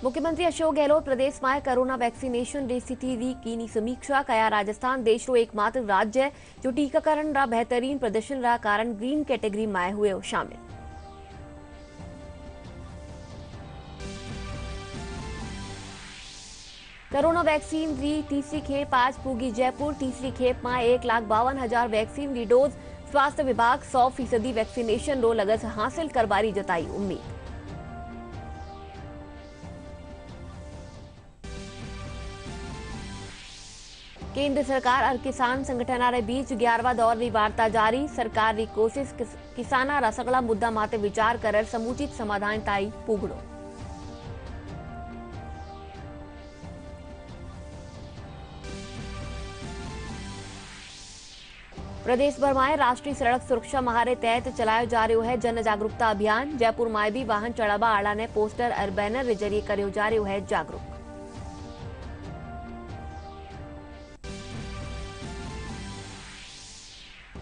મુખ્યમંત્રી અશોક ગેહલોત પ્રદેશમાં કોરોના વેક્સિનેશનની સ્થિતિની કીની સમીક્ષા કયા રાજસ્થાન દેશનો એકમાત્ર રાજ્ય जो टीकाकरण रा बेहतरीन प्रदर्शन रा कारण ग्रीन कैटेगरी में हुए शामिल। कोरोना वैक्सीन री तीसरी खेप आज पूगी जयपुर। तीसरी खेप में 1,52,000 वैक्सीन री डोज। स्वास्थ्य विभाग 100% वैक्सीनेशन रो लगत हासिल करवारी जताई उम्मीद। केंद्र सरकार और किसान संगठन बीच 11वां दौर की वार्ता जारी। सरकार की कोशिश किसाना सगला मुद्दा माते विचार कर समुचित समाधान ताई पूगड़ो। प्रदेश भर में राष्ट्रीय सड़क सुरक्षा माह के तहत चलायो जा रहा है जन जागरूकता अभियान। जयपुर में भी वाहन चढ़ावा आला ने पोस्टर और बैनर के जरिए करो जा रहा है जागरूक।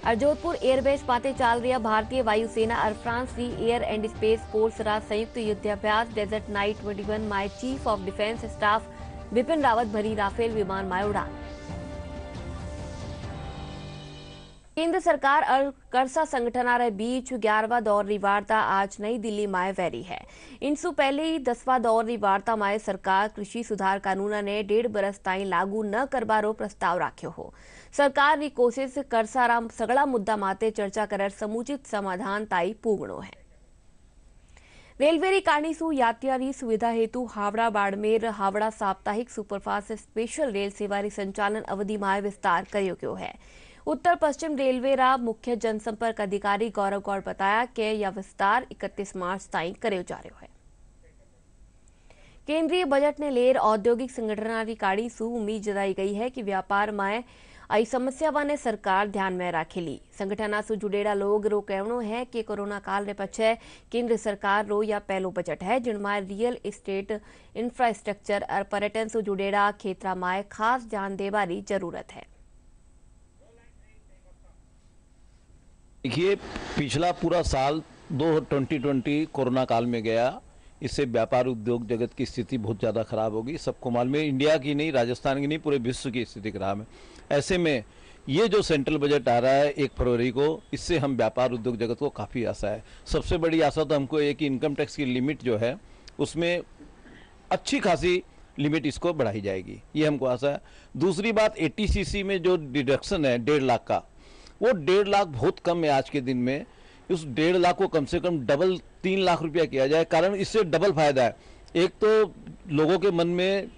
और जोधपुर एयरबेस पाते चल रहा भारतीय वायुसेना और फ्रांस की एयर एंड स्पेस फोर्स रा संयुक्त युद्धाभ्यास डेजर्ट नाइट 21 में chief of defence staff Bipin Rawat भरी राफेल विमान में उड़ान। केंद्र सरकार और करसा संगठन रे बीच 11वां दौर की वार्ता आज नई दिल्ली में वैरी है। इनसु पहले ही 10वां दौर की वार्ता में सरकार कृषि सुधार कानून ने 1.5 बरस ताई लागू न करवारो प्रस्ताव राख्यो हो। सरकार की कोशिश करसा सगला मुद्दा माते चर्चा कर समुचित समाधान ताई पूगणो है। रेलवे री कारणीसु यात्रियों सुविधा हेतु हावड़ा बाड़मेर हावड़ा साप्ताहिक सुपरफास्ट स्पेशल रेल सेवा री संचालन अवधि में विस्तार करो गयो है। उत्तर पश्चिम रेलवे रा मुख्य जनसंपर्क अधिकारी गौरव गौड़ बताया कि यह विस्तार 31 मार्च ताई करो जा रहा है। केंद्रीय बजट ने लेर औद्योगिक संगठन की काढ़ी सु उम्मीद जताई गई है कि व्यापार में आई समस्या ने सरकार ध्यान में राखेली। संगठन सु जुड़ेड़ा लोग रो कहनो है कि कोरोना काल रे पछे केंद्र सरकार रो या पहलो बजट है जिनमें रियल एस्टेट इंफ्रास्ट्रक्चर और पर्यटन सु जुड़ेड़ा क्षेत्र में खास ध्यान देवारी जरूरत है। देखिए, पिछला पूरा साल 2020 कोरोना काल में गया। इससे व्यापार उद्योग जगत की स्थिति बहुत ज़्यादा खराब होगी। सबको मालूम है, इंडिया की नहीं, राजस्थान की नहीं, पूरे विश्व की स्थिति खराब है। ऐसे में ये जो सेंट्रल बजट आ रहा है 1 फरवरी को, इससे हम व्यापार उद्योग जगत को काफ़ी आशा है। सबसे बड़ी आशा तो हमको ये कि इनकम टैक्स की लिमिट जो है उसमें अच्छी खासी लिमिट इसको बढ़ाई जाएगी, ये हमको आशा है। दूसरी बात, ATCC में जो डिडक्शन है 1.5 लाख का, वो 1.5 लाख बहुत कम है आज के दिन में। उस 1.5 लाख को कम से कम डबल 3 लाख रुपया किया जाए। कारण इससे डबल फायदा है। एक तो लोगों के मन में,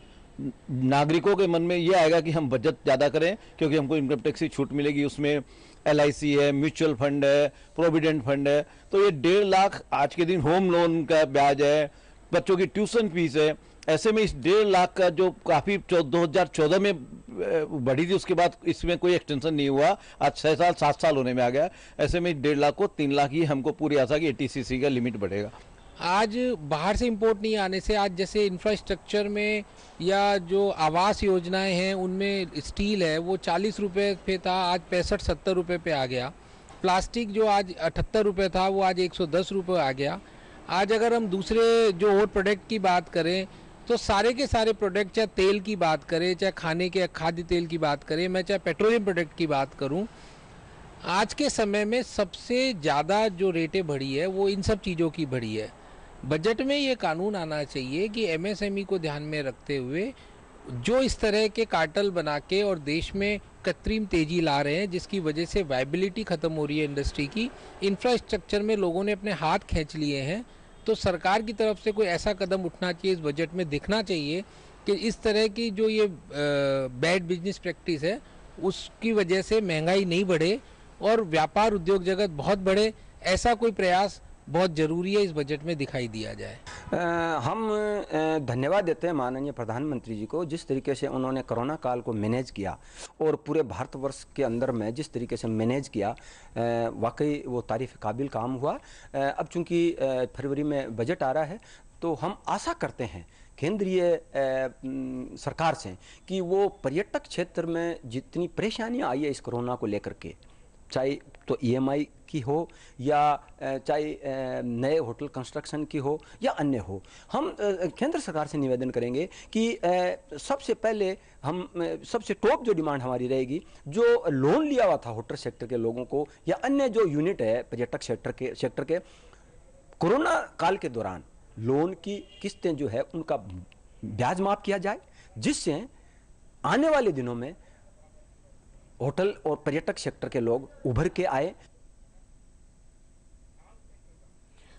नागरिकों के मन में ये आएगा कि हम बचत ज़्यादा करें क्योंकि हमको इनकम टैक्स की छूट मिलेगी। उसमें LIC है, म्यूचुअल फंड है, प्रोविडेंट फंड है। तो ये 1.5 लाख आज के दिन होम लोन का ब्याज है, बच्चों की ट्यूशन फीस है। ऐसे में इस 1.5 लाख का जो काफ़ी 2014 में बढ़ी थी, उसके बाद इसमें कोई एक्सटेंशन नहीं हुआ। आज 6 साल 7 साल होने में आ गया। ऐसे में 1.5 लाख को 3 लाख ही हमको पूरी आशा कि ATCC का लिमिट बढ़ेगा। आज बाहर से इंपोर्ट नहीं आने से, आज जैसे इंफ्रास्ट्रक्चर में या जो आवास योजनाएं हैं उनमें स्टील है वो 40 रुपये पे था, आज 65-70 रुपये पे आ गया। प्लास्टिक जो आज 78 रुपये था वो आज 110 रुपये आ गया। आज अगर हम दूसरे जो और प्रोडक्ट की बात करें तो सारे के सारे प्रोडक्ट, चाहे तेल की बात करें, चाहे खाने के खाद्य तेल की बात करें, मैं चाहे पेट्रोलियम प्रोडक्ट की बात करूं, आज के समय में सबसे ज़्यादा जो रेटें बढ़ी है वो इन सब चीज़ों की बढ़ी है। बजट में ये कानून आना चाहिए कि MSME को ध्यान में रखते हुए जो इस तरह के कार्टेल बना के और देश में कृत्रिम तेजी ला रहे हैं, जिसकी वजह से वायबिलिटी ख़त्म हो रही है इंडस्ट्री की, इंफ्रास्ट्रक्चर में लोगों ने अपने हाथ खींच लिए हैं। तो सरकार की तरफ से कोई ऐसा कदम उठना चाहिए, इस बजट में दिखना चाहिए कि इस तरह की जो ये बैड बिजनेस प्रैक्टिस है उसकी वजह से महंगाई नहीं बढ़े और व्यापार उद्योग जगत बहुत बढ़े। ऐसा कोई प्रयास बहुत ज़रूरी है, इस बजट में दिखाई दिया जाए। हम धन्यवाद देते हैं माननीय प्रधानमंत्री जी को, जिस तरीके से उन्होंने कोरोना काल को मैनेज किया और पूरे भारतवर्ष के अंदर में जिस तरीके से मैनेज किया, वाकई वो तारीफ काबिल काम हुआ। अब चूंकि फरवरी में बजट आ रहा है तो हम आशा करते हैं केंद्रीय सरकार से कि वो पर्यटक क्षेत्र में जितनी परेशानियां आई है इस कोरोना को लेकर के, चाहे तो ईएमआई की हो या चाहे नए होटल कंस्ट्रक्शन की हो या अन्य हो। हम केंद्र सरकार से निवेदन करेंगे कि सबसे पहले हम सबसे टॉप जो डिमांड हमारी रहेगी, जो लोन लिया हुआ था होटल सेक्टर के लोगों को या अन्य जो यूनिट है पर्यटक सेक्टर के कोरोना काल के दौरान लोन की किस्तें जो है उनका ब्याज माफ किया जाए, जिससे आने वाले दिनों में होटल और पर्यटक सेक्टर के लोग उभर के आए।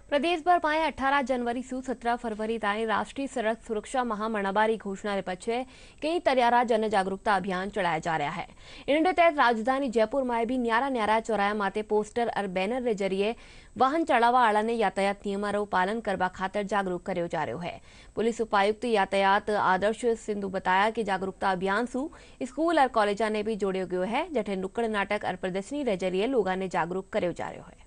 प्रदेश भर में 18 जनवरी से 17 फरवरी ताईं राष्ट्रीय सड़क सुरक्षा माह मनाबारी घोषणा रे पछे कई तरियारा जन जागरूकता अभियान चलाया जा रहा है। इन तहत राजधानी जयपुर में भी न्यारा न्यारा चौराया माते पोस्टर और बैनर रे जरिए वाहन चलावा वाला ने यातायात नियमों पालन करवा खातर जागरूक कर्यो जा रह्यो है। पुलिस उपायुक्त यातायात आदर्श सिंधु बताया कि जागरूकता अभियान सु स्कूल और कॉलेजा ने भी जोड़ियो गयो है, जठे नुक्कड़ नाटक और प्रदर्शनी रे जरिए लोगों ने जागरूक कर्यो जा रह्यो है।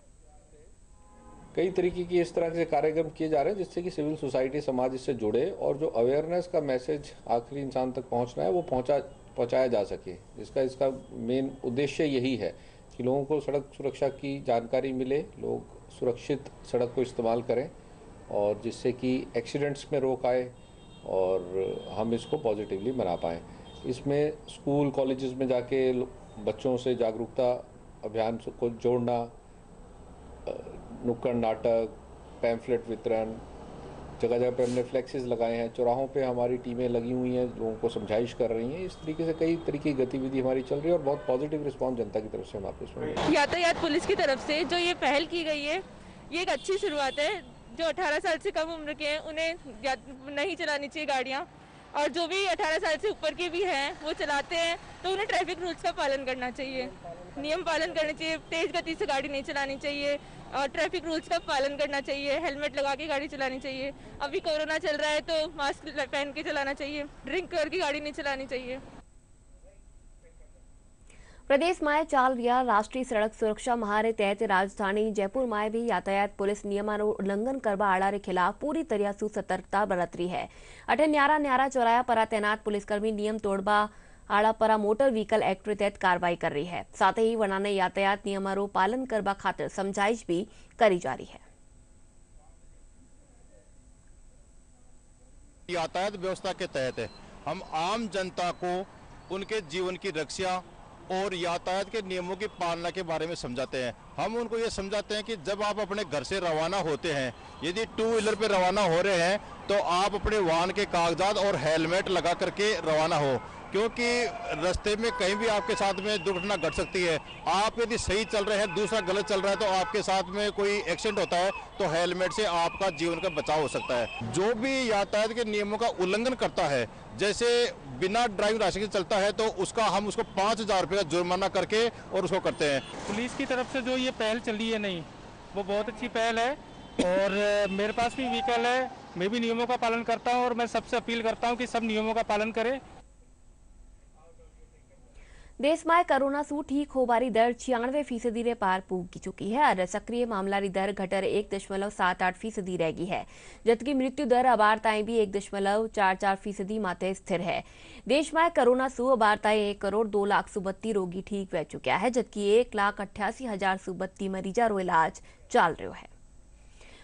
कई तरीके की इस तरह से कार्यक्रम किए जा रहे हैं जिससे कि सिविल सोसाइटी समाज इससे जुड़े और जो अवेयरनेस का मैसेज आखिरी इंसान तक पहुंचना है वो पहुंचाया जा सके। इसका मेन उद्देश्य यही है कि लोगों को सड़क सुरक्षा की जानकारी मिले, लोग सुरक्षित सड़क को इस्तेमाल करें और जिससे कि एक्सीडेंट्स में रोक आए और हम इसको पॉजिटिवली बना पाएँ। इसमें स्कूल कॉलेजेस में जाके बच्चों से जागरूकता अभियान को जोड़ना, नुक्कड़ नाटक, पैम्फलेट वितरण, जगह जगह पे हमने फ्लेक्सेस लगाए हैं, चौराहों पे हमारी टीमें लगी हुई हैं, लोगों को समझाइश कर रही हैं। इस तरीके से कई तरीके की गतिविधि हमारी चल रही है और बहुत पॉजिटिव रिस्पांस जनता की तरफ से हम आपको इसमें। यातायात पुलिस की तरफ से जो ये पहल की गई है ये एक अच्छी शुरुआत है। जो 18 साल से कम उम्र के हैं उन्हें नहीं चलानी चाहिए गाड़ियाँ, और जो भी 18 साल से ऊपर के भी हैं वो चलाते हैं तो उन्हें ट्रैफिक रूल्स का पालन करना चाहिए, नियम पालन करना चाहिए, तेज गति से गाड़ी नहीं चलानी चाहिए और ट्रैफिक रूल्स का पालन करना चाहिए, हेलमेट लगा के गाड़ी चलानी चाहिए। अभी कोरोना चल रहा है तो मास्क पहन के चलाना चाहिए, ड्रिंक करके गाड़ी नहीं चलानी चाहिए। प्रदेश में चाल रहा राष्ट्रीय सड़क सुरक्षा माह रे तहत राजधानी जयपुर में भी यातायात पुलिस नियमों उल्लंघन करवा आड़ा रे खिलाफ पूरी तरह से सतर्कता बरत रही है। अठे न्यारा न्यारा चौराया पर तैनात पुलिसकर्मी नियम तोड़वा आड़ा पर मोटर व्हीकल एक्ट के तहत कार्रवाई कर रही है। साथ ही वना ने यातायात नियमों पालन करवा खातिर समझाइश भी करी जा रही है। यातायात व्यवस्था के तहत हम आम जनता को उनके जीवन की रक्षा और यातायात के नियमों की पालना के बारे में समझाते हैं। हम उनको ये समझाते हैं कि जब आप अपने घर से रवाना होते हैं, यदि टू व्हीलर पे रवाना हो रहे हैं तो आप अपने वाहन के कागजात और हेलमेट लगा करके रवाना हो, क्योंकि रास्ते में कहीं भी आपके साथ में दुर्घटना घट सकती है। आप यदि सही चल रहे हैं, दूसरा गलत चल रहा है तो आपके साथ में कोई एक्सीडेंट होता है तो हेलमेट से आपका जीवन का बचाव हो सकता है। जो भी यातायात के नियमों का उल्लंघन करता है, जैसे बिना ड्राइविंग लाइसेंस के चलता है तो हम उसको 5,000 रुपये का जुर्माना करके और उसको करते हैं। पुलिस की तरफ से जो ये पहल चली है नहीं, वो बहुत अच्छी पहल है और मेरे पास भी व्हीकल है, मैं भी नियमों का पालन करता हूँ और मैं सबसे अपील करता हूँ कि सब नियमों का पालन करें। देश में कोरोना से ठीक होबारी दर 96% रे पार पूग चुकी है और सक्रिय मामलारी दर घटर 1.78% रह गई है, जबकि मृत्यु दर अबार ताई भी 1.44% माते स्थिर है। देश में कोरोना से अबार ताई 1,02,32 रोगी ठीक रह चुका है, जबकि 1,88,032 मरीजा रो इलाज चल रहा है।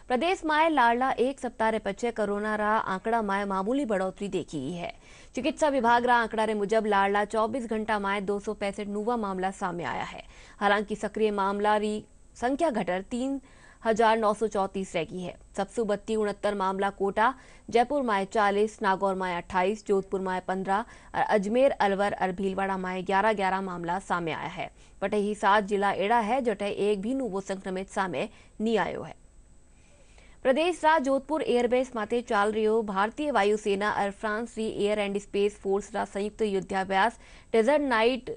प्रदेश में लाडला एक सप्ताह रे पछे कोरोना रा आंकड़ा में मामूली बढ़ोतरी देखी गई है। चिकित्सा विभाग रा आंकड़ा रे मुजब लाडला 24 घंटा में 265 नूवा मामला सामने आया है। हालांकि सक्रिय मामला री संख्या घटर 3,934 रह गई है। सबसे बत्ती 69 मामला कोटा, जयपुर में 40, नागौर में 28, जोधपुर में 15 और अजमेर, अलवर और भीलवाड़ा में 11-11 मामला सामने आया है। बटे ही 7 जिला एड़ा है जटे एक भी नूवो संक्रमित सामे नहीं आयो है। प्रदेश रा जोधपुर एयरबेस माते चाल रह्यो भारतीय वायुसेना और फ्रांस री एयर एंड स्पेस फोर्स रा संयुक्त युद्धाभ्यास डेजर्ट नाइट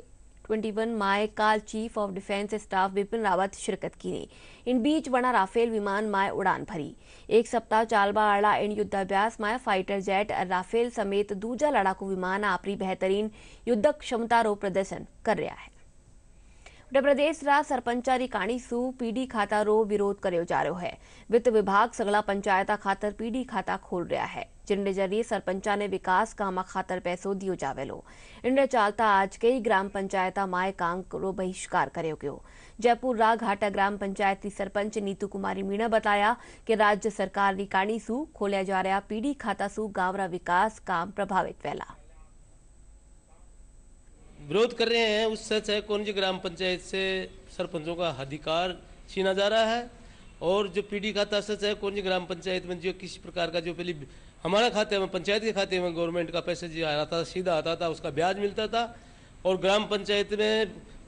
21 माय काल chief of defence staff Vipin Rawat शिरकत की। इन बीच वना राफेल विमान माय उड़ान भरी। एक सप्ताह चालबा आला इन युद्धाभ्यास माय फाइटर जेट और राफेल समेत दूजा लड़ाकू विमान आपरी बेहतरीन युद्ध क्षमता रो प्रदर्शन कर रहा है। મધ્યપ્રદેશના સરપંચાની કાણીસુ પીડી ખાતારો વિરોધ કર્યો जा रह्यो है। वित्त विभाग सगला पंचायता खातर पीडी खाता खोल रहा है, जिनके जरिए सरपंचा ने विकास कामा खातर पैसों दियो जावेलो। इनके चालता आज कई ग्राम पंचायता माए काम रो बहिष्कार कर्यो गयो। जयपुर रा घाटा ग्राम पंचायत की सरपंच नीतू कुमारी मीणा बताया कि राज्य सरकार री काणीसू खोलिया जा रहा पीडी खाता सु गांवरा विकास काम प्रभावित वेला। विरोध कर रहे हैं। उस सच है कौन जी ग्राम पंचायत से सरपंचों का अधिकार छीना जा रहा है, और जो पीडी खाता सच है कौन जी ग्राम पंचायत में जो किसी प्रकार का जो पहले हमारा खाते में पंचायत के खाते में गवर्नमेंट का पैसा जो आ रहा था सीधा आता था, उसका ब्याज मिलता था, और ग्राम पंचायत में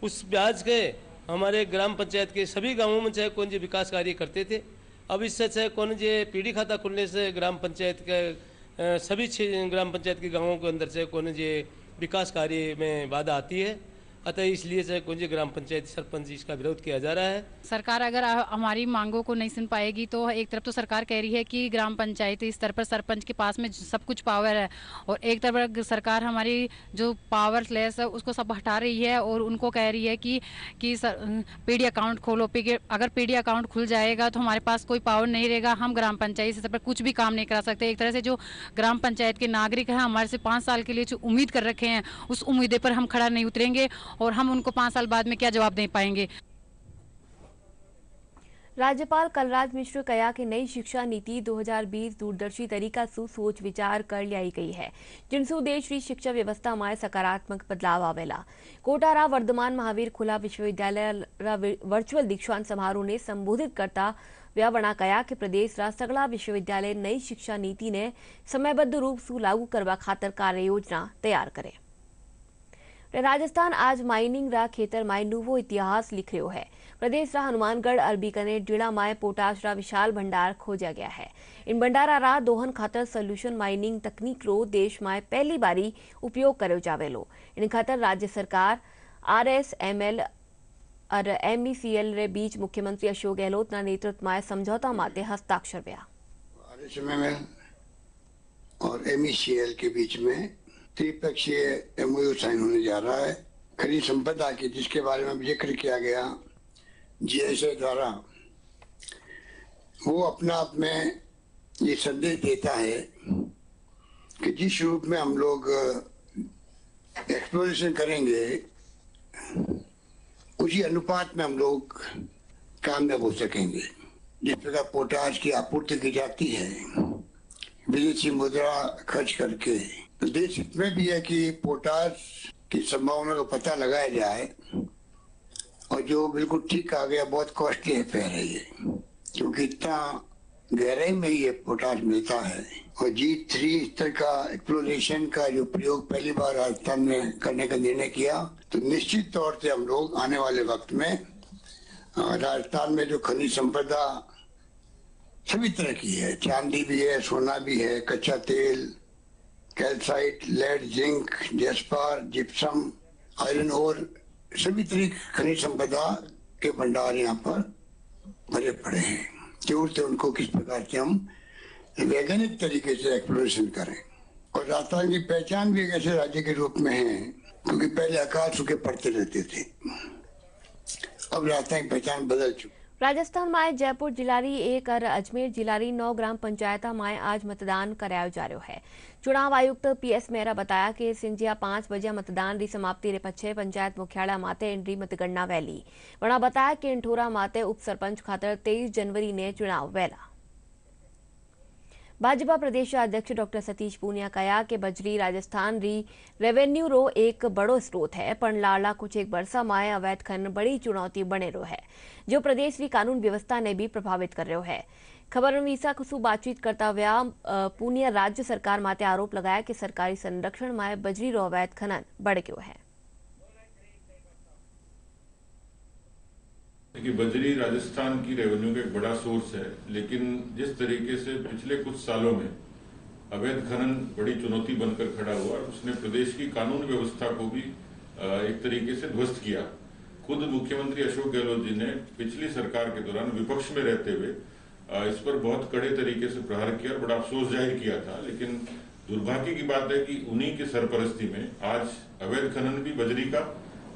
उस ब्याज के हमारे ग्राम पंचायत के सभी गाँवों में चाहे कौन जी विकास कार्य करते थे। अब इस सच है कौन जी पीडी खाता खुलने से ग्राम पंचायत के सभी ग्राम पंचायत के गाँवों के अंदर से कौन जी विकास कार्य में बाधा आती है। अतः इसलिए से कुंजी ग्राम पंचायत सरपंच इसका विरोध किया जा रहा है। सरकार अगर हमारी मांगों को नहीं सुन पाएगी तो एक तरफ तो सरकार कह रही है कि ग्राम पंचायती स्तर पर सरपंच के पास में सब कुछ पावर है, और एक तरफ सरकार हमारी जो पावर लेस है उसको सब हटा रही है और उनको कह रही है कि पीडी अकाउंट खोलो। अगर पीडी अकाउंट खुल जाएगा तो हमारे पास कोई पावर नहीं रहेगा, हम ग्राम पंचायत स्तर पर कुछ भी काम नहीं करा सकते। एक तरह से जो ग्राम पंचायत के नागरिक हैं हमारे से 5 साल के लिए जो उम्मीद कर रखे हैं उस उम्मीद पर हम खड़ा नहीं उतरेंगे, और हम उनको 5 साल बाद में क्या जवाब दे पाएंगे। राज्यपाल कलराज मिश्र कहा कि नई शिक्षा नीति 2020 दूरदर्शी तरीका सु सोच विचार कर लाई गई है, जिनसु देश की शिक्षा व्यवस्था में सकारात्मक बदलाव आवेला। कोटारा वर्धमान महावीर खुला विश्वविद्यालय वर्चुअल दीक्षांत समारोह ने संबोधित करता व्यावणा कहा कि प्रदेश रा सगला विश्वविद्यालय नई शिक्षा नीति ने समयबद्ध रूप से लागू करवा खातर कार्य योजना तैयार करे। राजस्थान आज माइनिंग रा खेतर में नूवो इतिहास लिख रह्यो है। प्रदेश रा हनुमानगढ़ अरबी कनेर जिला में पोटाश रा विशाल भंडार खोजा गया है। इन भंडारा रा दोहन खातर सोल्यूशन माइनिंग तकनीक रो देश में पहली बारी उपयोग कर्यो जावेलो। इन खातर राज्य सरकार RSML और MECL रे बीच मुख्यमंत्री अशोक गहलोत ना नेतृत्व में समझौता माते हस्ताक्षर व्या। RSML और MECL के बीच में त्रिपक्षीय MOU साइन होने जा रहा है। खनिज संपदा की जिसके बारे में जिक्र किया गया GSA द्वारा, वो अपना आप में ये संदेश देता है कि जिस रूप में हम लोग एक्सप्लोरेशन करेंगे उसी अनुपात में हम लोग कामयाब हो सकेंगे। जिस प्रकार पोटाश की आपूर्ति की जाती है विदेशी मुद्रा खर्च करके, तो देश इसमें भी है कि पोटाश की संभावना का पता लगाया जाए, और जो बिल्कुल ठीक आ गया बहुत कॉस्टली अफेयर है ये, क्योंकि इतना गहराई में ये पोटाश मिलता है। और G3 स्तर का एक्सप्लोरेशन का जो प्रयोग पहली बार राजस्थान में करने का निर्णय किया, तो निश्चित तौर से हम लोग आने वाले वक्त में राजस्थान में जो खनिज संपदा सभी तरह की है, चांदी भी है, सोना भी है, कच्चा तेल, calcite, lead, zinc, jasper, gypsum, iron ore, सभी तरह की खनिज संपदा के भंडार यहाँ पर भरे पड़े हैं। जरूर से उनको किस प्रकार से हम वैज्ञानिक तरीके से एक्सप्लोरेशन करें। और राजस्थान की पहचान भी एक ऐसे राज्य के रूप में है, क्योंकि पहले अकाल सूखे पड़ते रहते थे, अब राजस्थान की पहचान बदल चुकी। राजस्थान में जयपुर जिलारी 1 और अजमेर जिलारी 9 ग्राम पंचायत में आज मतदान कराया जा रहा है। चुनाव आयुक्त PS मेहरा बताया कि सिंजिया 5 बजे मतदान री समाप्ति रे पछे पंचायत मुख्यालय माते इनरी मतगणना वैली। वणा बताया कि इंठोरा माते उप सरपंच खातर 23 जनवरी ने चुनाव वैला। भाजपा प्रदेश अध्यक्ष डॉक्टर सतीश पूनिया कहा कि बजरी राजस्थान री रेवेन्यू रो एक बड़ो स्रोत है, पर लाला कुछ एक बरसा में अवैध खनन बड़ी चुनौती बने रो है, जो प्रदेश की कानून व्यवस्था ने भी प्रभावित कर रहो है। खबर वीसा कुसु बातचीत करता हुआ पूनिया राज्य सरकार माते आरोप लगाया कि सरकारी संरक्षण में बजरी रो अवैध खनन बढ़ गयो है। देखिए, बजरी राजस्थान की रेवेन्यू का एक बड़ा सोर्स है, लेकिन जिस तरीके से पिछले कुछ सालों में अवैध खनन बड़ी चुनौती बनकर खड़ा हुआ, उसने प्रदेश की कानून व्यवस्था को भी एक तरीके से ध्वस्त किया। खुद मुख्यमंत्री अशोक गहलोत जी ने पिछली सरकार के दौरान विपक्ष में रहते हुए इस पर बहुत कड़े तरीके से प्रहार किया और बड़ा अफसोस जाहिर किया था। लेकिन दुर्भाग्य की बात है कि उन्हीं की सरपरस्ती में आज अवैध खनन भी बजरी का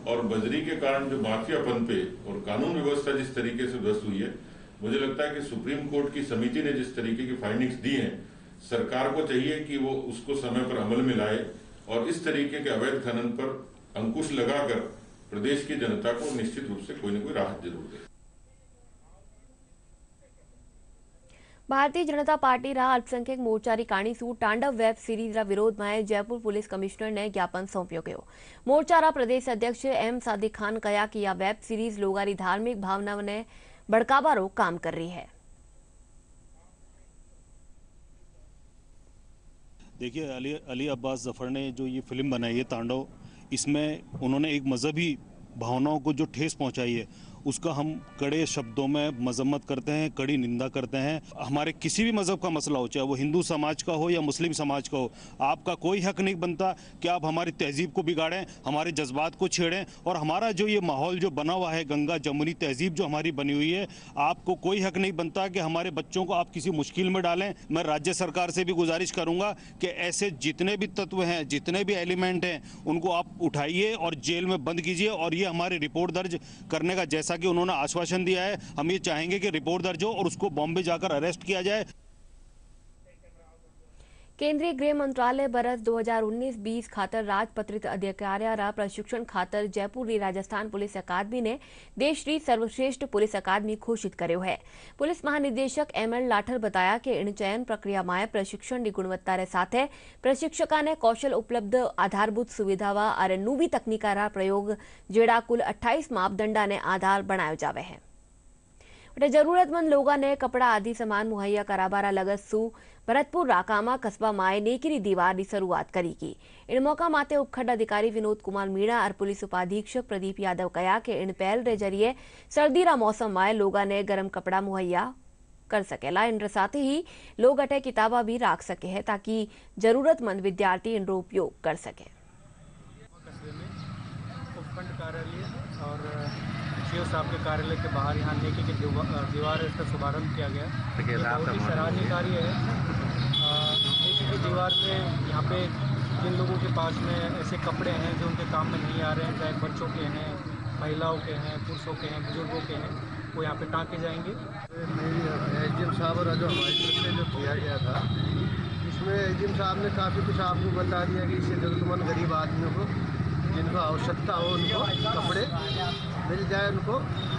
और बजरी के कारण जो माफिया पनपे और कानून व्यवस्था जिस तरीके से ध्वस्त हुई है, मुझे लगता है कि सुप्रीम कोर्ट की समिति ने जिस तरीके की फाइंडिंग्स दी हैं, सरकार को चाहिए कि वो उसको समय पर अमल में लाए और इस तरीके के अवैध खनन पर अंकुश लगाकर प्रदेश की जनता को निश्चित रूप से कोई न कोई राहत जरूर दे। भारतीय जनता पार्टीના અલ્પસંખ્યક મોરચાની કાણીસુ તાંડવ વેબ સિરીઝના વિરોધમાં જયપુર પોલીસ કમિશનરને જ્ઞાપન સોંપ્યો ગયો। મોરચાના પ્રદેશ અધ્યક્ષ એમ સાદિક ખાન કહ્યા કે આ વેબ સિરીઝ લોકોની ધાર્મિક ભાવનાઓને ભડકાવાનો કામ कर रही है। देखिए, अली अब्बास जफर ने जो ये फिल्म बनाई है तांडव, इसमें उन्होंने एक मजहबी भावनाओं को जो ठेस पहुंचाई है उसका हम कड़े शब्दों में मजम्मत करते हैं, कड़ी निंदा करते हैं। हमारे किसी भी मजहब का मसला हो, चाहे वो हिंदू समाज का हो या मुस्लिम समाज का हो, आपका कोई हक नहीं बनता कि आप हमारी तहजीब को बिगाड़ें, हमारे जज्बात को छेड़ें। और हमारा जो ये माहौल जो बना हुआ है, गंगा जमुनी तहजीब जो हमारी बनी हुई है, आपको कोई हक नहीं बनता कि हमारे बच्चों को आप किसी मुश्किल में डालें। मैं राज्य सरकार से भी गुजारिश करूंगा कि ऐसे जितने भी तत्व हैं, जितने भी एलिमेंट हैं, उनको आप उठाइए और जेल में बंद कीजिए। और ये हमारी रिपोर्ट दर्ज करने का जैसा कि उन्होंने आश्वासन दिया है, हम ये चाहेंगे कि रिपोर्ट दर्ज हो और उसको बॉम्बे जाकर अरेस्ट किया जाए। केंद्रीय गृह मंत्रालय बरस 2019-20 खातर राजपत्रित अधिकारियों प्रशिक्षण खातर जयपुर राजस्थान पुलिस अकादमी ने देश की सर्वश्रेष्ठ पुलिस अकादमी घोषित कर्यो है। पुलिस महानिदेशक एमएल लाठर बताया कि इन चयन प्रक्रिया में प्रशिक्षण की गुणवत्ता रे साथे प्रशिक्षका ने कौशल उपलब्ध आधारभूत सुविधावा और नवी तकनीका प्रयोग जेड़ा कुल 28 मापदंडा ने आधार बनायो जावे है। जरूरतमंद लोगों ने कपड़ा आदि सामान मुहैया कराबारा लगसू भरतपुर राकामा कस्बा माए नेकी दीवार की शुरुआत करी की। इन मौका माते उपखंड अधिकारी विनोद कुमार मीणा और पुलिस उपाधीक्षक प्रदीप यादव कहा कि इन पहल रे जरिए सर्दी रा मौसम में लोगों ने गर्म कपड़ा मुहैया कर सकेला। इन साथ ही लोग अटे किताबा भी राख सके है ताकि जरूरतमंद विद्यार्थी इन उपयोग कर सके। सीओ साहब के कार्यालय के बाहर यहाँ नेकी की दीवार इसका शुभारंभ किया गया। बहुत ही सराहनीय कार्य है। नेकी की दीवार में यहाँ पे जिन लोगों के पास में ऐसे कपड़े हैं जो उनके काम में नहीं आ रहे हैं, चाहे बच्चों के हैं, महिलाओं के हैं, पुरुषों के हैं, बुजुर्गों के हैं, वो यहाँ पे टाँके जाएंगे। एसडीएम साहब और जो हमारी तरफ से जो किया गया था, इसमें एसडीएम साहब ने काफ़ी कुछ आपको बता दिया कि इससे जरूरतमंद गरीब आदमियों को जिनको आवश्यकता हो उनको कपड़े मिल जाए, उनको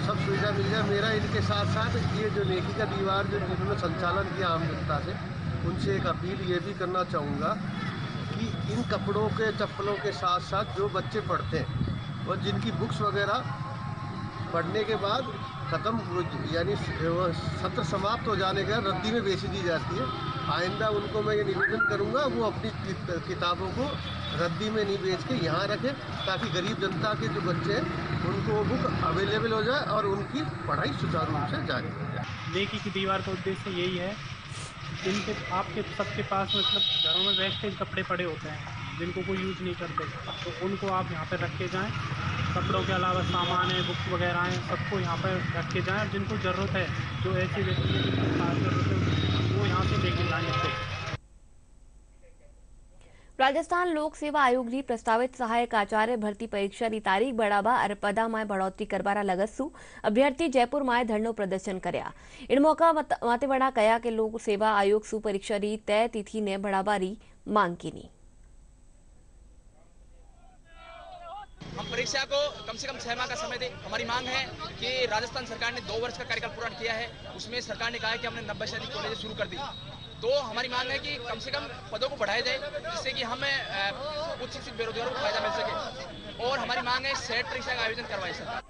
सब सुविधा मिल जाए। मेरा इनके साथ साथ ये जो नेकी का दीवार जो जिन्होंने संचालन किया आम जनता से, उनसे एक अपील ये भी करना चाहूँगा कि इन कपड़ों के चप्पलों के साथ साथ जो बच्चे पढ़ते हैं और जिनकी बुक्स वगैरह पढ़ने के बाद ख़त्म यानी वो सत्र समाप्त हो जाने के बाद रद्दी में बेची दी जाती है, आइंदा उनको मैं ये निवेदन करूँगा वो अपनी किताबों को रद्दी में नहीं बेच के यहाँ रखें ताकि गरीब जनता के जो बच्चे हैं उनको वो बुक अवेलेबल हो जाए और उनकी पढ़ाई सुचारू रूप से जारी हो जाए। नेकी की दीवार का उद्देश्य यही है, जिनके आपके सबके पास मतलब घरों में वेस्टेज कपड़े पड़े होते हैं जिनको कोई यूज़ नहीं करते, तो उनको आप यहाँ पर रख के जाएँ। कपड़ों के अलावा सामान है, बुक्स वगैरह हैं, सबको यहाँ पर रख के जाएँ। और जिनको ज़रूरत है, जो ऐसे व्यक्ति की खास ज़रूरत है, वो यहाँ से लेके जाएँ। राजस्थान लोक सेवा आयोग की प्रस्तावित सहायक आचार्य भर्ती परीक्षा की तारीख बढ़ावा और पदा में बढ़ोतरी करवारा लगसू अभ्यर्थी जयपुर में धरनो प्रदर्शन कर्या। इन मौका मातेवाड़ा कहा कि लोक सेवा आयोग सु परीक्षा की तय तिथि ने बढ़ावारी मांग की। हम परीक्षा को कम से कम 6 माह का समय दें। हमारी मांग है कि राजस्थान सरकार ने 2 वर्ष का कार्यकाल पूरा किया है, उसमें सरकार ने कहा है कि हमने 90 से अधिक कॉलेज शुरू कर दी, तो हमारी मांग है कि कम से कम पदों को बढ़ाया जाए जिससे कि हमें उच्च शिक्षित बेरोजगारों को फायदा मिल सके। और हमारी मांग है सेट परीक्षा का आयोजन करवाए सरकार।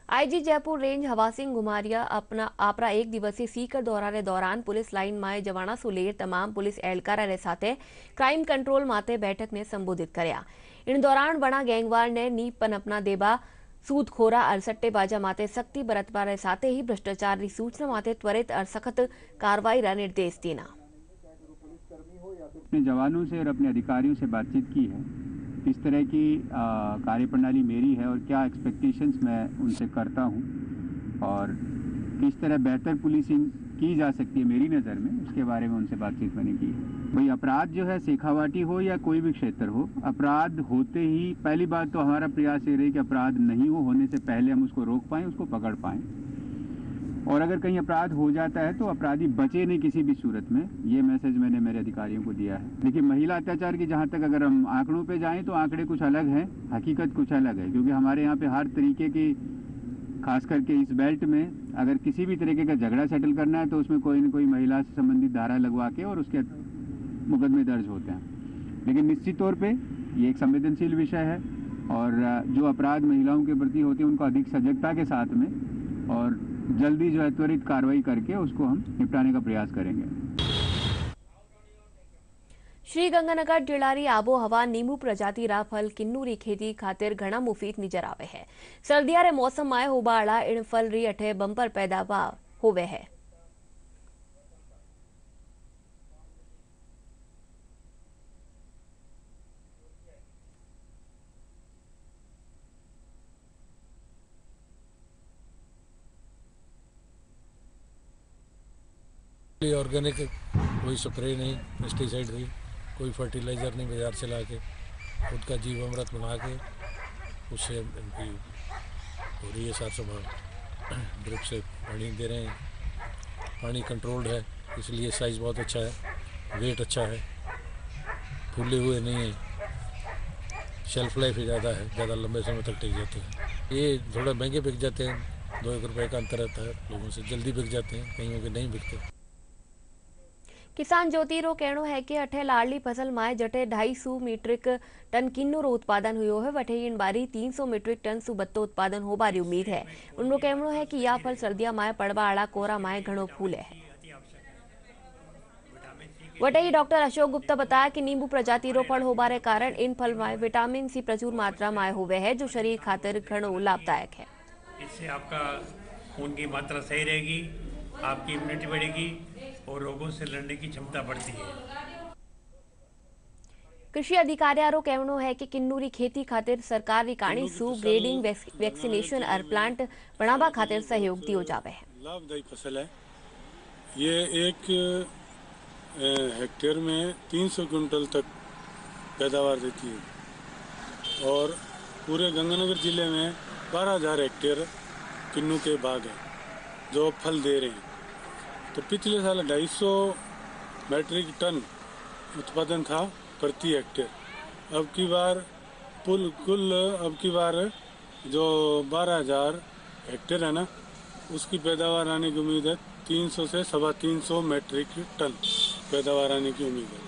आईजी जयपुर रेंज हवा सिंह घुमारिया अपना 1 दिवसीय सीकर दौरा रे दौरान पुलिस लाइन में जवाना सुलेर तमाम पुलिस एहलकारा रे साथे क्राइम कंट्रोल माते बैठक ने संबोधित कर्या। इन दौरान बना गैंगवार ने नींव पनपना देबा सूदखोरा और सट्टेबाजा माते सख्ती बरतवा रे साथे ही भ्रष्टाचार की सूचना माते त्वरित और सख्त कार्रवाई का निर्देश देना। अपने जवानों से और अपने अधिकारियों से बातचीत की है, किस तरह की कार्यप्रणाली मेरी है और क्या एक्सपेक्टेशंस मैं उनसे करता हूं और किस तरह बेहतर पुलिसिंग की जा सकती है मेरी नज़र में, उसके बारे में उनसे बातचीत मैंने की है। भाई अपराध जो है शेखावाटी हो या कोई भी क्षेत्र हो, अपराध होते ही पहली बात तो हमारा प्रयास ये रहे कि अपराध नहीं होने से पहले हम उसको रोक पाएं, उसको पकड़ पाएं। और अगर कहीं अपराध हो जाता है तो अपराधी बचे नहीं किसी भी सूरत में, ये मैसेज मैंने मेरे अधिकारियों को दिया है। देखिए महला अत्याचार की जहाँ तक अगर हम आंकड़ों पे जाएं तो आंकड़े कुछ अलग हैं, हकीकत कुछ अलग है, क्योंकि हमारे यहाँ पे हर तरीके की, खास करके इस बेल्ट में अगर किसी भी तरीके का झगड़ा सेटल करना है तो उसमें कोई न कोई महिला से संबंधित धारा लगवा के और उसके मुकदमे दर्ज होते हैं। लेकिन निश्चित तौर पे ये एक संवेदनशील विषय है और जो अपराध महिलाओं के प्रति होते हैं उनको अधिक सजगता के साथ में और जल्दी जो है त्वरित कार्रवाई करके उसको हम निपटाने का प्रयास करेंगे। શ્રીગંગાનગર જિલ્લાની આબોહવા નીંબુ પ્રજાતિ રાફલ કિન્નુરી ખેતી ખાતર ઘણા મુફીદ નજર આવે है। सर्दियारे मौसम में होबाड़ा इन फल री अठे बंपर पैदावार होवे है। ऑर्गेनिक कोई स्प्रे नहीं, पेस्टिसाइड नहीं, कोई फर्टिलाइज़र नहीं, बाजार से ला के खुद का जीवामृत बना के उससे इनकी हो रही है साफ सफाई। ड्रिप से पानी दे रहे हैं, पानी कंट्रोल्ड है इसलिए साइज़ बहुत अच्छा है, वेट अच्छा है, फूले हुए नहीं है, शेल्फ लाइफ ज़्यादा है, ज़्यादा लंबे समय तक टिक जाते हैं। ये थोड़ा महंगे बिक जाते हैं, 2-1 रुपये का अंतर रहता है, लोगों से जल्दी बिक जाते हैं, कहीं के नहीं बिकते। किसान ज्योति रो कहनो है कि अठे लाडली फसल माए जटे 250 मीट्रिक टन किन्नू रो उत्पादन हुयो है, वठे इन बारी 300 मीट्रिक टन सुबत्तो उत्पादन हो बारी उम्मीद है। उनको कहनो है कि यह फल सर्दिया माए पड़वा आड़ा कोरा माए घणो फूले है। वटे ही डॉक्टर अशोक गुप्ता बताया कि नींबू प्रजाति रो फल होबारे कारण इन फल में विटामिन सी प्रचुर मात्रा में हुए है, जो शरीर खातिर घणो लाभदायक है। इससे आपका खून की मात्रा सही रहेगी, आपकी इम्यूनिटी बढ़ेगी और रोगों से लड़ने की क्षमता बढ़ती है। कृषि अधिकारियों कहनो है कि किन्नूरी खेती खातिर सरकार रिकाणी सू ग्रेडिंग वैक्सीनेशन और प्लांट बनावा खातिर सहयोग दियो जावे है। लाभदायक फसल है ये, एक हेक्टेयर में 300 क्विंटल तक पैदावार देती है और पूरे गंगानगर जिले में 12,000 हेक्टेयर किन्नू के बाग हैं जो फल दे रहे हैं। तो पिछले साल 250 मैट्रिक टन उत्पादन था प्रति हेक्टेयर, अब की बार अब की बार जो 12,000 हेक्टेयर है ना, उसकी पैदावार आने की उम्मीद है। 300 से 350 मैट्रिक टन पैदावार आने की उम्मीद है।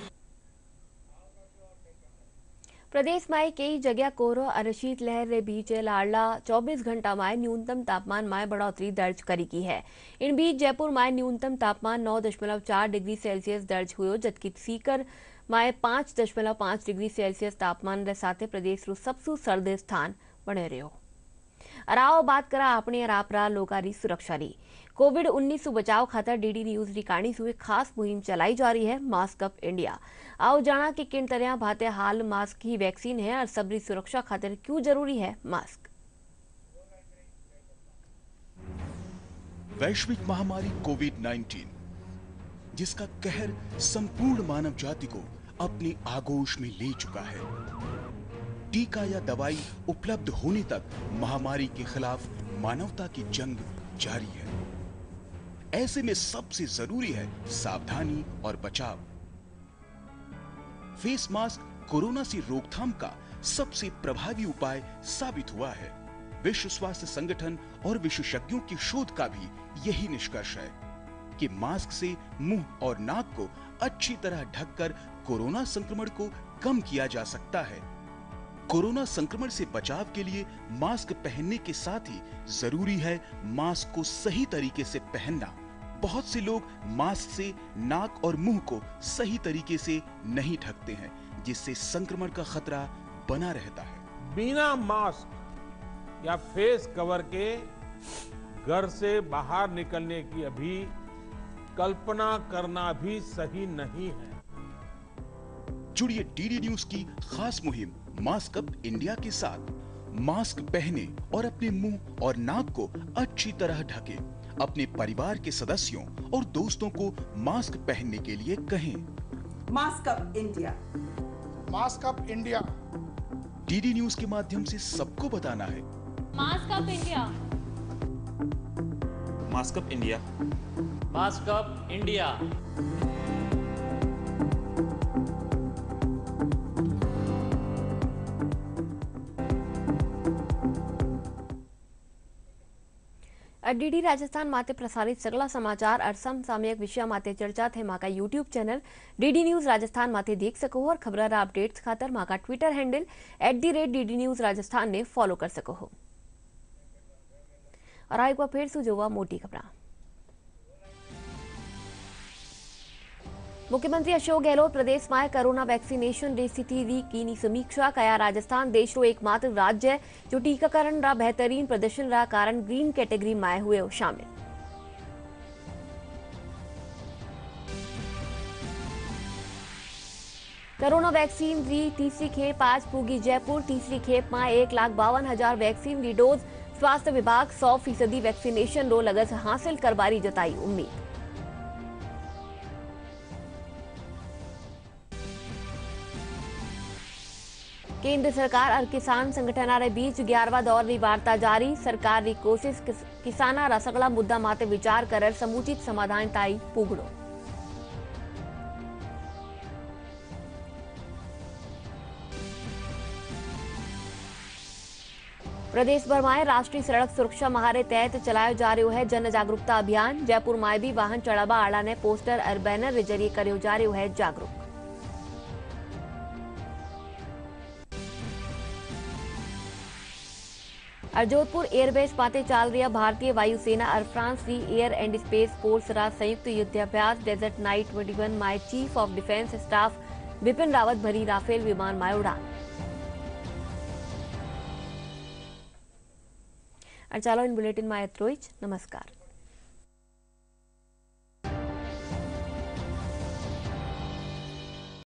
प्रदेश में कई जगह कोहरो और शीतलहर रे बीच लाडला 24 घंटा में न्यूनतम तापमान में बढ़ोतरी दर्ज करी की है। इन बीच जयपुर में न्यूनतम तापमान 9.4 डिग्री सेल्सियस दर्ज हुयो, जबकि सीकर में 5.5 डिग्री सेल्सियस तापमान रे साथे प्रदेश रो सबसे सर्द स्थान बने रहो। अराओ बात करा अपने रापरा लोगारी सुरक्षा री। कोविड-19 से बचाव खातर डीडी न्यूज रिकाणी से खास मुहिम चलाई जा रही है, मास्क अप इंडिया। आओ जाना कि किन तरह भाते हाल मास्क ही वैक्सीन है और सबरी सुरक्षा खातिर क्यों जरूरी है मास्क। वैश्विक महामारी कोविड-19 जिसका कहर संपूर्ण मानव जाति को अपनी आगोश में ले चुका है। टीका या दवाई उपलब्ध होने तक महामारी के खिलाफ मानवता की जंग जारी है। ऐसे में सबसे जरूरी है सावधानी और बचाव। फेस मास्क कोरोना से रोकथाम का सबसे प्रभावी उपाय साबित हुआ है। विश्व स्वास्थ्य संगठन और विशेषज्ञों की शोध का भी यही निष्कर्ष है कि मास्क से मुंह और नाक को अच्छी तरह ढककर कोरोना संक्रमण को कम किया जा सकता है। कोरोना संक्रमण से बचाव के लिए मास्क पहनने के साथ ही जरूरी है मास्क को सही तरीके से पहनना। बहुत से लोग मास्क से नाक और मुंह को सही तरीके से नहीं ढकते हैं, जिससे संक्रमण का खतरा बना रहता है। बिना मास्क या फेस कवर के घर से बाहर निकलने की अभी कल्पना करना भी सही नहीं है। जुड़िए डीडी न्यूज की खास मुहिम मास्क अप इंडिया के साथ। मास्क पहने और अपने मुंह और नाक को अच्छी तरह ढकें। अपने परिवार के सदस्यों और दोस्तों को मास्क पहनने के लिए कहें। Mask up India. Mask up India DD news के माध्यम से सबको बताना है। Mask up India. Mask up India. Mask up India. DD Rajasthan माते प्रसारित सगला समाचार और समसामयिक विषय माते चर्चा थे माका YouTube channel DD news Rajasthan माते देख सको और खबर अपडेट्स खातर माका Twitter handle @DD news Rajasthan ने फॉलो कर सको हो। और एक बार फिर से जोवा मोटी खबर। मुख्यमंत्री अशोक गहलोत प्रदेश में कोरोना वैक्सीनेशन री स्थिति की समीक्षा कया। राजस्थान देश रो एकमात्र राज्य है जो टीकाकरण रा बेहतरीन प्रदर्शन रा कारण ग्रीन कैटेगरी में हुए शामिल। कोरोना वैक्सीन री तीसरी खेप आज पूगी जयपुर। तीसरी खेप में 1,52,000 वैक्सीन री डोज। स्वास्थ्य विभाग 100% वैक्सीनेशन रो लगत हासिल करवारी जताई उम्मीद। केंद्र सरकार और किसान संगठन रे बीच 11वां दौर री वार्ता जारी। सरकार री कोशिश किसाना रा सगला मुद्दा माते विचार कर समुचित समाधान ताई पुगड़ो। प्रदेश भर में राष्ट्रीय सड़क सुरक्षा माह के तहत चलायो जा रहा है जन जागरूकता अभियान। जयपुर में भी वाहन चढ़ावा आला ने पोस्टर और बैनर के जरिए करो जा रहा है जागरूक। और जोधपुर एयरबेस पाते चल रहा भारतीय वायुसेना और फ्रांस की एयर एंड स्पेस फोर्स रा संयुक्त युद्धाभ्यास डेजर्ट नाइट 21 में chief of defence staff Bipin Rawat भरी राफेल विमान में उड़ान। और चलो इन बुलेटिन में एतरो ज। नमस्कार।